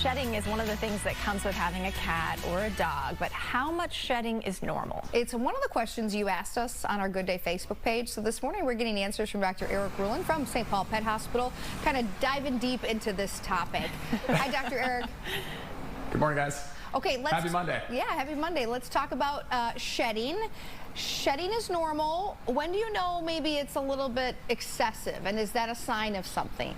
Shedding is one of the things that comes with having a cat or a dog, but how much shedding is normal? It's one of the questions you asked us on our Good Day Facebook page. So this morning we're getting answers from Dr. Eric Ruhland from St. Paul Pet Hospital, kind of diving deep into this topic. Hi, Dr. Eric. Good morning, guys. Okay, happy Monday. Yeah, happy Monday. Let's talk about shedding. Shedding is normal. When do you know maybe it's a little bit excessive, and is that a sign of something?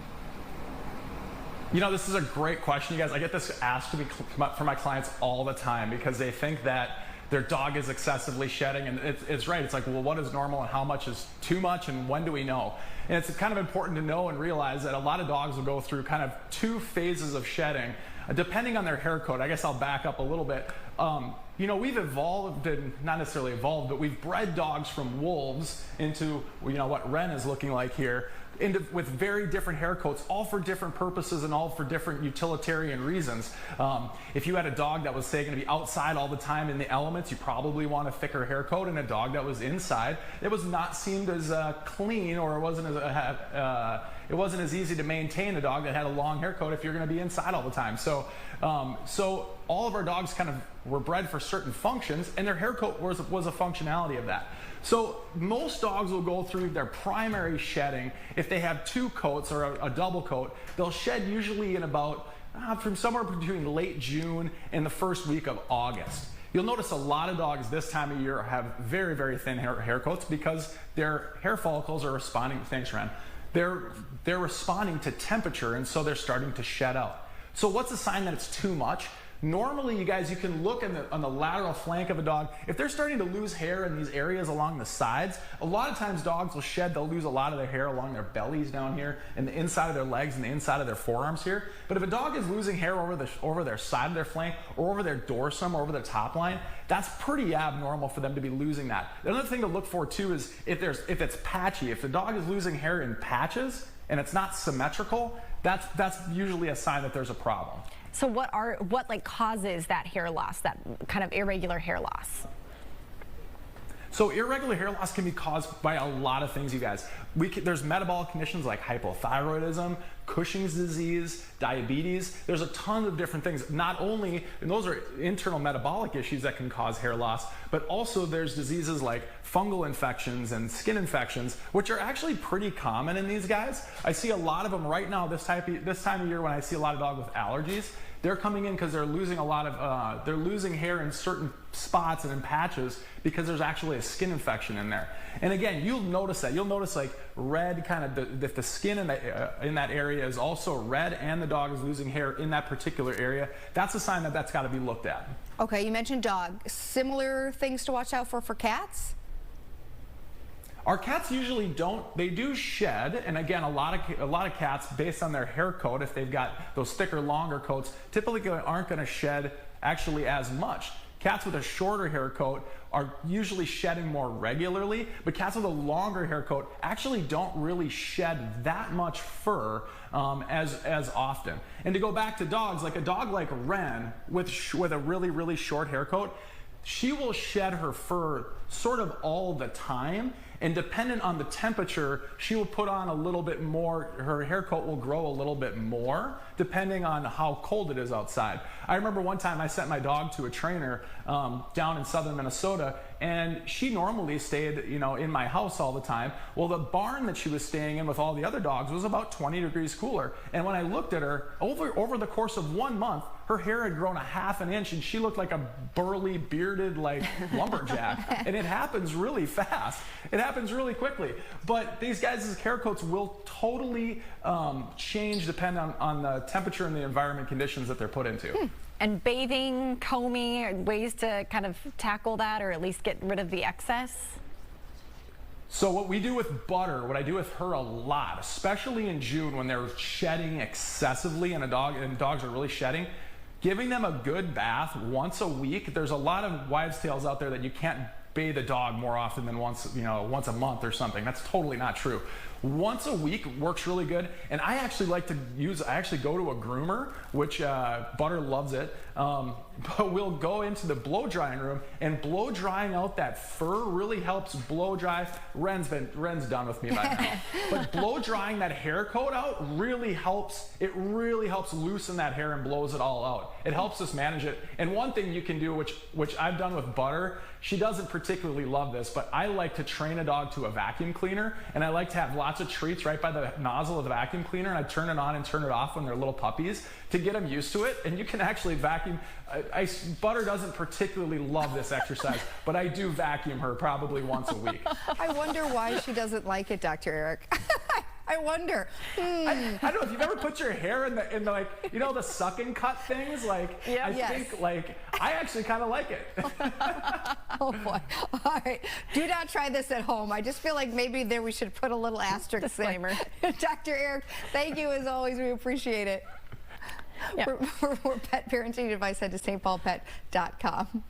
You know, this is a great question, you guys. I get this asked from my clients all the time because they think that their dog is excessively shedding, and it's right. It's like, well, what is normal and how much is too much, and when do we know? And it's kind of important to know and realize that a lot of dogs will go through kind of two phases of shedding, depending on their hair coat. I guess I'll back up a little bit. You know, we've evolved, and not necessarily evolved, but we've bred dogs from wolves into, you know, what Ren is looking like here, with very different hair coats, all for different purposes and all for different utilitarian reasons. If you had a dog that was, say, going to be outside all the time in the elements, you probably want a thicker hair coat, and a dog that was inside, it was not seemed as clean, or it wasn't as easy to maintain a dog that had a long hair coat if you're going to be inside all the time. So all of our dogs kind of were bred for certain functions, and their hair coat was a functionality of that. So most dogs will go through their primary shedding. If they have two coats or a double coat, they'll shed usually in about from somewhere between late June and the first week of August. You'll notice a lot of dogs this time of year have very, very thin hair coats because their hair follicles are responding. Thanks, Ren. They're responding to temperature, and so they're starting to shed out. So what's a sign that it's too much? Normally, you guys, you can look on the lateral flank of a dog. If they're starting to lose hair in these areas along the sides, a lot of times dogs will shed. They'll lose a lot of their hair along their bellies down here and the inside of their legs and the inside of their forearms here. But if a dog is losing hair over their side of their flank or over their dorsum or over their top line, that's pretty abnormal for them to be losing that. Another thing to look for too is if it's patchy. If the dog is losing hair in patches and it's not symmetrical, that's usually a sign that there's a problem. So what causes that hair loss, that kind of irregular hair loss? So irregular hair loss can be caused by a lot of things, you guys. There's metabolic conditions like hypothyroidism, Cushing's disease, diabetes. There's a ton of different things. Not only, and those are internal metabolic issues that can cause hair loss, but also there's diseases like fungal infections and skin infections, which are actually pretty common in these guys. I see a lot of them right now this time of year when I see a lot of dogs with allergies. They're coming in because they're losing they're losing hair in certain spots and in patches because there's actually a skin infection in there. And again, you'll notice that. You'll notice like red, kind of if the skin in that area is also red and the dog is losing hair in that particular area, that's a sign that that's got to be looked at. Okay, you mentioned dog. Similar things to watch out for cats? Our cats usually don't. They do shed, and again, a lot of cats, based on their hair coat, if they've got those thicker, longer coats, typically aren't going to shed actually as much. Cats with a shorter hair coat are usually shedding more regularly, but cats with a longer hair coat actually don't really shed that much fur as often. And to go back to dogs, like a dog like Ren with a really, really short hair coat, she will shed her fur sort of all the time, and dependent on the temperature, she will put on a little bit more. Her hair coat will grow a little bit more depending on how cold it is outside. I remember one time I sent my dog to a trainer down in southern Minnesota, and she normally stayed, you know, in my house all the time. Well, the barn that she was staying in with all the other dogs was about 20 degrees cooler. And when I looked at her, over the course of 1 month, her hair had grown a ½ an inch, and she looked like a burly, bearded, like lumberjack. And it happens really fast. It happens really quickly. But these guys' hair coats will totally change depending on the temperature and the environment conditions that they're put into. And bathing, combing, are ways to kind of tackle that, or at least get rid of the excess? So what we do with Butter, what I do with her a lot, especially in June when they're shedding excessively and dogs are really shedding, giving them a good bath once a week. There's a lot of wives' tales out there that you can't bathe a dog more often than once a month or something. That's totally not true. Once a week works really good. And I actually like to I actually go to a groomer, which Butter loves it. But we'll go into the blow drying room, and blow drying out that fur really helps blow dry. Ren's done with me by now. But blow drying that hair coat out really helps. It really helps loosen that hair and blows it all out. It helps us manage it. And one thing you can do, which I've done with Butter, she doesn't particularly love this, but I like to train a dog to a vacuum cleaner, and I like to have lots of treats right by the nozzle of the vacuum cleaner, and I turn it on and turn it off when they're little puppies to get them used to it. And you can actually vacuum. Butter doesn't particularly love this exercise, but I do vacuum her probably once a week. I wonder why she doesn't like it, Dr. Eric. I wonder. I don't know if you've ever put your hair in the like, you know, the suck and cut things. Like, yeah. I think like I actually kind of like it. Oh boy! All right, do not try this at home. I just feel like maybe there we should put a little asterisk disclaimer. Dr. Eric, thank you as always. We appreciate it. Yeah. For pet parenting advice, head to stpaulpet.com.